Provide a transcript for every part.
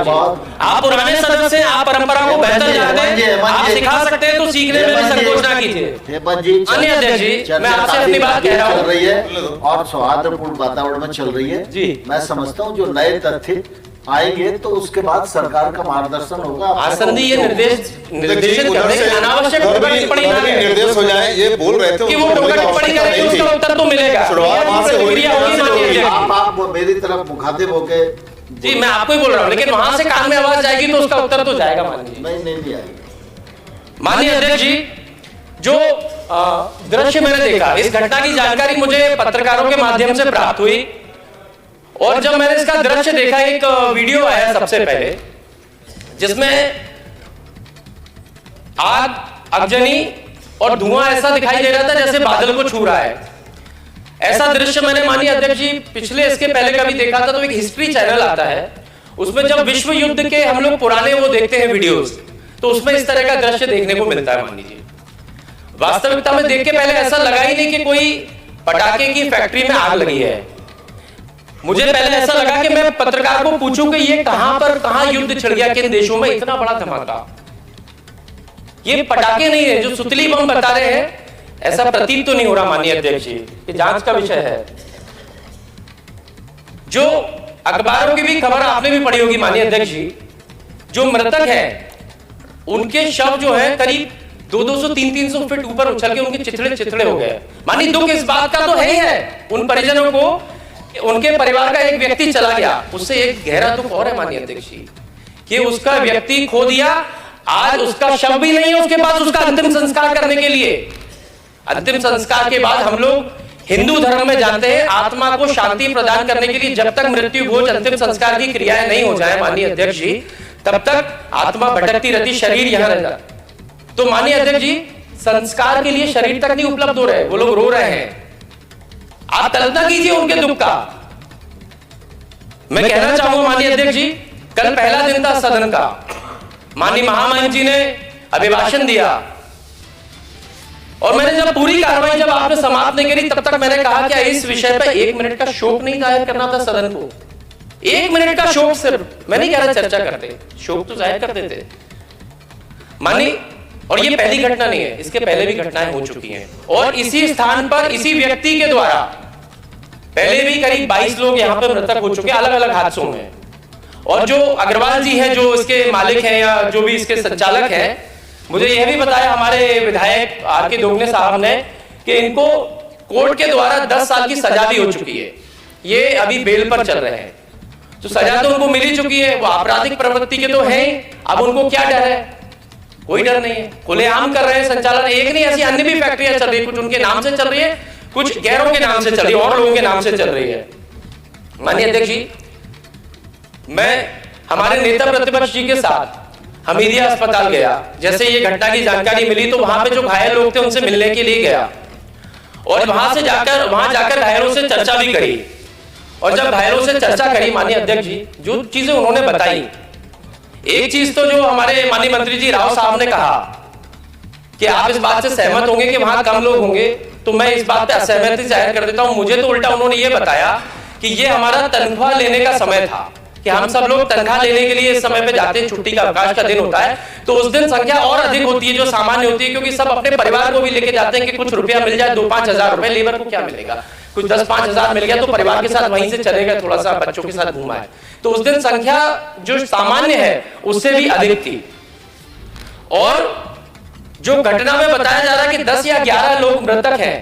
आप पुराने सदस्य हैं, आप परंपरा को बेहतर जानते हैं, आप सिखा सकते हैं तो सीखने में भी संकोच ना कीजिए। अन्य अध्यक्ष जी, मैं आपसे अपनी बात कह रहा हूँ। चल रही है और सौहार्दपूर्ण वातावरण में चल रही है जी। मैं समझता हूँ जो नए तथ्य आएंगे तो उसके बाद सरकार का मार्गदर्शन होगा। आसन दी ये निर्देशन करने के अनावश्यक टिप्पणी ना करें। निर्देश हो जाए, ये बोल रहे थे कि वो टिप्पणी करेंगे उसका उत्तर तो मिलेगा। आप मेरी तरफ मुखातिब होके जी मैं आपको ही बोल रहा हूँ, लेकिन वहां से कान में आवाज जाएगी तो उसका उत्तर तो जाएगा। मान लीजिए नहीं आएगी। माननीय अध्यक्ष जी, जो दृश्य मैंने देखा, इस घटना की जानकारी मुझे पत्रकारों के माध्यम से प्राप्त हुई और जब मैंने इसका दृश्य देखा, एक वीडियो आया सबसे पहले जिसमें आग, अगजनी और धुआं ऐसा दिखाई दे रहा था जैसे बादल को छू रहा है। ऐसा दृश्य मैंने माननीय अध्यक्ष जी पिछले इसके पहले कभी देखा था, तो एक हिस्ट्री चैनल आता है, उसमें जब विश्व युद्ध के हम लोग पुराने वो देखते हैं वीडियोस, तो उसमें इस तरह का दृश्य देखने को मिलता है। मान लीजिए वास्तविकता में देख के पहले ऐसा लगा ही नहीं कि कोई पटाखे की फैक्ट्री में आग लगी है। मुझे पहले ऐसा लगा कि मैं पत्रकार को पूछूं कि ये कहां युद्ध छिड़ गया, किन देशों में इतना बड़ा धमाका। ये पटाखे नहीं है जो सुतली बम बता रहे हैं, ऐसा प्रतीत तो नहीं हो रहा माननीय अध्यक्ष जी। ये जांच का विषय है। जो अखबारों की भी खबर आपने भी पढ़ी होगी माननीय अध्यक्ष जी, जो मृतक हैं उनके शव जो है करीब 200-200, 300-300 फीट ऊपर उछल के उनके चिथड़े हो गए। माननीय दुख इस बात का तो है ही है उन परिजनों को, उनके परिवार का एक व्यक्ति चला गया। उससे एक गहरा दुख और है माननीय अध्यक्ष जी कि उसका व्यक्ति खो दिया, आज उसका शव भी नहीं है उसके पास उसका अंतिम संस्कार करने के लिए। अंतिम संस्कार के बाद हम लोग हिंदू धर्म में जानते हैं आत्मा को शांति प्रदान करने के लिए जब तक मृत्यु भोज अंतिम संस्कार की क्रियाएं नहीं हो जाए माननीय अध्यक्ष जी, तब तक आत्मा भटकती रहती, शरीर यहां रहता। तो माननीय अध्यक्ष जी, संस्कार के लिए शरीर तक नहीं उपलब्ध हो रहे, वो लोग रो रहे हैं। आप कल्पना कीजिए उनके दुख का। मैं कहना चाहूंगा माननीय अध्यक्ष जी, कल पहला दिन था सदन का, माननीय महामहिम जी ने अभिभाषण दिया और मैंने जब पूरी कार्रवाई जब आपने समाप्त नहीं करी तब तक मैंने कहा कि इस विषय पर 1 मिनट का शोक नहीं जाहिर करना था सदन को। 1 मिनट का शोक सिर्फ, मैं नहीं कह रहा चर्चा करते, शोक तो जाहिर कर देते मानी। और ये पहली घटना नहीं है, इसके पहले भी घटनाएं हो चुकी हैं और इसी स्थान पर इसी व्यक्ति के द्वारा पहले भी करीब 22 लोग यहाँ पर मृतक हो चुके हैं अलग अलग हादसों में। और जो अग्रवाल जी हैं जो इसके मालिक हैं या जो भी इसके संचालक हैं, मुझे यह भी बताया हमारे विधायक आर के दोगने साहब ने कि इनको कोर्ट के द्वारा 10 साल की सजा भी हो चुकी है, ये अभी बेल पर चल रहे हैं। तो सजा तो उनको मिल ही चुकी है, वो आपराधिक प्रवृत्ति के तो हैं, अब उनको क्या डर है? कोई डर नहीं है, खुलेआम कर रहे हैं संचालन। एक नहीं, ऐसी अन्य भी फैक्ट्रियां चल रही है, कुछ उनके नाम से चल रही है, कुछ गैरों के नाम से चल रही है और लोगों के नाम से चल रही है। माननीय अध्यक्ष जी, मैं हमारे नेता प्रतिपक्ष जी के साथ हमीदिया अस्पताल गया। जैसे ये घटना की जानकारी मिली तो वहां पे जो घायल लोग थे उनसे मिलने के लिए गया और वहां जाकर घायलों से चर्चा भी करी। और जब घायलों से चर्चा करी माननीय अध्यक्ष जी, जो चीजें उन्होंने बताई, एक चीज तो जो हमारे माननीय मंत्री जी राव साहब ने कहा कि आप इस बात से सहमत होंगे कि वहां कम लोग होंगे, तो मैं इस बात पे असहमति जाहिर कर देता हूं। मुझे तो उल्टा उन्होंने ये बताया कि ये हमारा तनख्वाह लेने का समय था कि हम सब लोग तनख्वाह लेने के लिए इस समय पे जाते हैं, छुट्टी का अवकाश का दिन होता है, तो उस दिन संख्या और अधिक होती है जो सामान्य होती है, क्योंकि सब अपने परिवार को भी लेके जाते हैं कि कुछ रुपया मिल जाए, 2-5 हजार रुपए। लेबर को क्या मिलेगा? कुछ 10-5 हजार मिल गया तो परिवार के साथ वहीं से चले गए, थोड़ा सा बच्चों के साथ घुमाए। तो उस दिन संख्या जो सामान्य है उससे भी अधिक थी। और जो घटना में बताया जा रहा है कि 10 या 11 लोग मृतक हैं,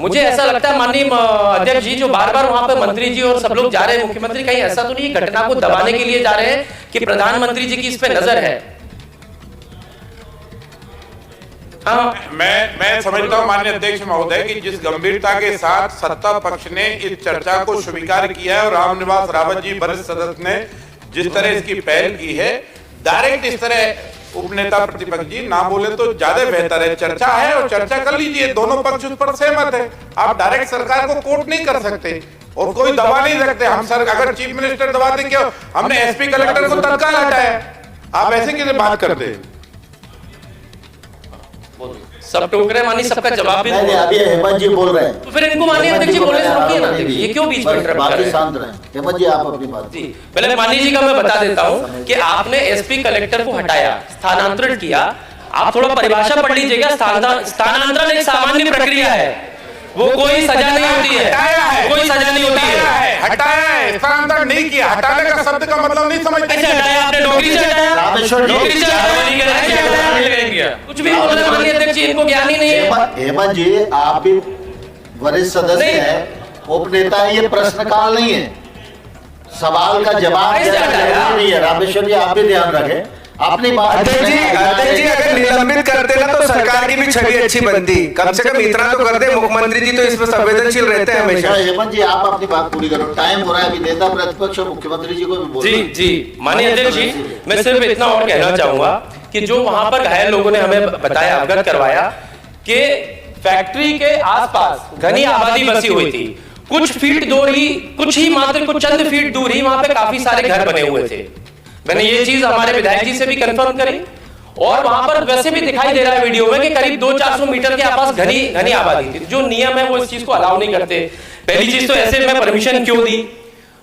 मुझे ऐसा लगता है माननीय अध्यक्ष जी, जो बार बार वहां पे मंत्री जी और सब लोग जा रहे हैं, मुख्यमंत्री, कहीं ऐसा तो नहीं घटना को दबाने के लिए जा रहे हैं कि प्रधानमंत्री जी की इस पे नजर है। हाँ, मैं समझता हूं माननीय अध्यक्ष महोदय कि जिस गंभीरता के साथ सत्ता पक्ष ने इस चर्चा को स्वीकार किया है और रामनिवास रावत जी वरिष्ठ सदस्य ने जिस तरह इसकी पहल की है, डायरेक्ट इस तरह उपनेता प्रतिपक्ष जी ना बोले तो ज्यादा बेहतर है। चर्चा है और चर्चा कर लीजिए, दोनों पक्ष उस पर सहमत है। आप डायरेक्ट सरकार को कोर्ट नहीं कर सकते और कोई दबा नहीं सकते। हम सर अगर चीफ मिनिस्टर दबा दें, क्यों हमने एसपी कलेक्टर को तत्काल हटाया, आप ऐसे कैसे बात करते? सब टोक रहे हैं, माननीय सबका जवाब भी नहीं, अभी हेमंत जी बोल रहे हैं। तो फिर इनको माननीय अध्यक्ष जी बोलने से रोकिए ना, ये क्यों बीच में इंटरप्ट कर रहे हैं? शांत रहे। हेमंत जी आप अपनी बात। जी पहले माननीय जी का मैं बता देता हूँ कि आपने एसपी कलेक्टर को हटाया, स्थानांतरित किया। आप थोड़ा परिभाषा पढ़ लीजिएगा। स्थानांतरण एक सामान्य प्रक्रिया है, वो कोई सजा नहीं होती है, कोई सजा नहीं होती है। हटाया है, स्थानांतरण नहीं किया। हटाने का शब्द का मतलब नहीं समझते। अच्छा हटाया आपने, नौकरी से हटाया, रामेश्वर जी, नौकरी से हटाया, कुछ भी बोल रहे माननीय अध्यक्ष जी, इनको ज्ञान ही नहीं है। हेमंत जी आप भी वरिष्ठ सदस्य नहीं। हैं, उपनेता है, ये प्रश्नकाल नहीं है, सवाल का जवाब ऐसे देना हटाया। जरूरी नहीं है। रामेश्वर जी आप भी ध्यान रखें अपनी बात। अध्यक्ष जी अगर निलंबित करते ना तो सरकार की भी छवि अच्छी बनती। कम से कम इतना तो कर दे। मुख्यमंत्री जी तो इसमें संवेदनशील रहते हैं हमेशा। हेमंत जी आप अपनी बात पूरी करो, टाइम हो रहा है। अभी नेता प्रतिपक्ष और मुख्यमंत्री जी को भी बोलना जी है। जी माननीय अध्यक्ष जी, मैं सिर्फ इतना और कहना चाहूंगा कि जो वहां पर घायल लोगों ने हमें बताया, अवगत करवाया कि फैक्ट्री के आसपास घनी आबादी बसी हुई थी। कुछ फीट दूर ही, कुछ ही मात्र कुछ चंद फीट दूर ही वहां पे काफी सारे घर बने हुए थे। मैंने ये चीज हमारे विधायक जी से भी कंफर्म करी, और वहां पर वैसे भी दिखाई दे रहा है वीडियो में कि करीब 200-400 मीटर के आसपास घनी आबादी थी। जो नियम है वो इस चीज को अलाउ नहीं करते। पहली चीज तो ऐसे में परमिशन क्यों दी।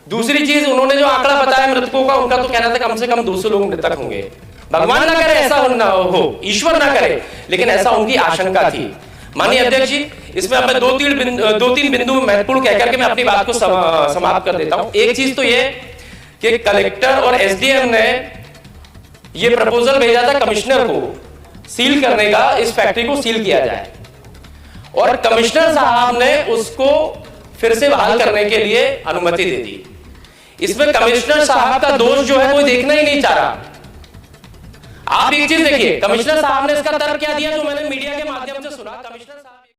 दूसरी चीज उन्होंने जो आंकड़ा बताया मृतकों का, उनका तो कहना था कम से कम 200 लोग मृतक होंगे। भगवान ना करे ऐसा हो, ईश्वर ना करे, लेकिन ऐसा उनकी आशंका थी। माननीय अध्यक्ष जी, इसमें अब मैं दो तीन बिंदु महत्वपूर्ण कहकर के मैं अपनी बात को समाप्त कर देता हूं। एक चीज तो ये कि कलेक्टर और एसडीएम ने ये प्रपोजल भेजा था कमिश्नर को सील करने का, इस फैक्ट्री को सील किया जाए, और कमिश्नर साहब ने उसको फिर से बहाल करने के लिए अनुमति दे दी। इसमें कमिश्नर साहब का दोष जो है कोई देखना ही नहीं चाह रहा। आप एक चीज देखिए, कमिश्नर साहब ने इसका तर्क क्या दिया जो मैंने मीडिया के माध्यम से सुना। कमिश्नर